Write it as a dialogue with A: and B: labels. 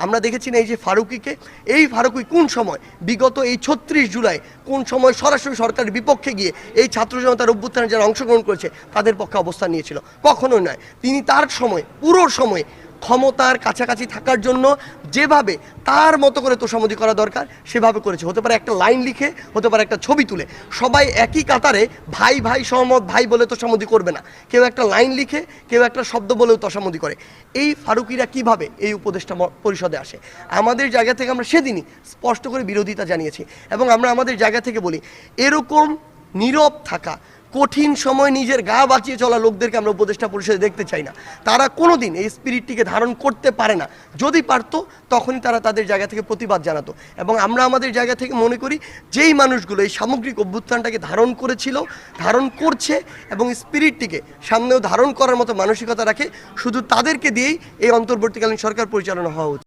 A: আমরা দেখেছি না এই যে ফারুকীকে, এই ফারুকী কোন সময় বিগত এই ৩৬ জুলাই কোন সময় সরাসরি সরকারের বিপক্ষে গিয়ে এই ছাত্র জনতার অভ্যুত্থানে যারা অংশগ্রহণ করেছে তাদের পক্ষে অবস্থান নিয়েছিল? কখনোই নয়। তিনি তার সময় পুরো সময় ক্ষমতার কাছাকাছি থাকার জন্য যেভাবে তার মতো করে তোষামোদি করা দরকার সেভাবে করেছে। হতে পারে একটা লাইন লিখে, হতে পারে একটা ছবি তুলে, সবাই একই কাতারে ভাই ভাই সহমত ভাই বলে তোষামোদি করবে না। কেউ একটা লাইন লিখে, কেউ একটা শব্দ বলেও তোষামোদি করে। এই ফারুকীরা কিভাবে এই উপদেষ্টা পরিষদে আসে? আমাদের জায়গা থেকে আমরা সেদিনই স্পষ্ট করে বিরোধিতা জানিয়েছি এবং আমরা আমাদের জায়গা থেকে বলি, এরকম নীরব থাকা, কঠিন সময় নিজের গা বাঁচিয়ে চলা লোকদেরকে আমরা উপদেষ্টা পরিষদে দেখতে চাই না। তারা কোনোদিন এই স্পিরিটটিকে ধারণ করতে পারে না। যদি পারত তখনই তারা তাদের জায়গা থেকে প্রতিবাদ জানাতো। এবং আমরা আমাদের জায়গা থেকে মনে করি যেই মানুষগুলো এই সামগ্রিক অভ্যুত্থানটাকে ধারণ করেছিল, ধারণ করছে এবং স্পিরিটটিকে সামনেও ধারণ করার মতো মানসিকতা রাখে, শুধু তাদেরকে দিয়েই এই অন্তর্বর্তীকালীন সরকার পরিচালনা হওয়া উচিত।